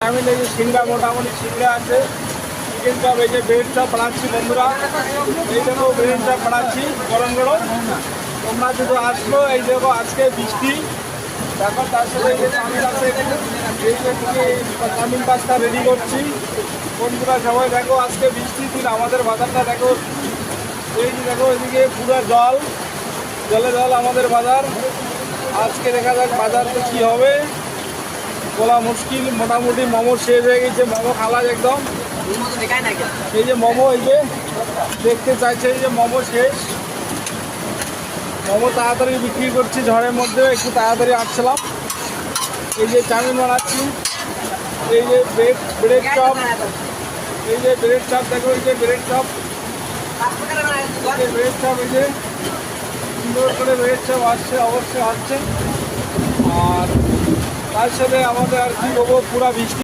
আমি এই যে সিংড়া মোটামুটি সিংড়া আছে, চিকেন চপ, এই যে ব্রেড চপ বানাচ্ছি বন্ধুরা, এই দেখো ব্রেড চপ বানাচ্ছি গরম গরম। তোমরা যদি আসলো, এই দেখো আজকে বৃষ্টি, দেখো তার সাথে এই যে চাউমিন আছে, এই যে চাউমিন পাস্তা রেডি করছি বন্ধুরা। সবাই দেখো আজকে বৃষ্টির দিন, আমাদের বাজারটা দেখো, এই যে দেখো এদিকে পুরো জল, জলে জল আমাদের বাজার। আজকে দেখা যাক বাজারটা কী হবে, বলা মুশকিল। মোটামুটি মোমো শেষ হয়ে গেছে, মোমো খালাস একদম। এই যে মোমো, এই যে দেখতে চাইছে, এই যে মোমো শেষ। মোমো তাড়াতাড়ি বিক্রি করছি, ঝড়ের মধ্যে একটু তাড়াতাড়ি আসছিলাম। এই যে চাউমিন বানাচ্ছি, এই যে ব্রেড চপ, এই যে ব্রেড চপ দেখো, এই যে ব্রেড চপ, ব্রেড চপ, এই যে সুন্দর করে ব্রেড চপ আসছে, অবশ্যই আসছে। আর তার সাথে আমাদের আর কি বলবো, পুরা বৃষ্টি।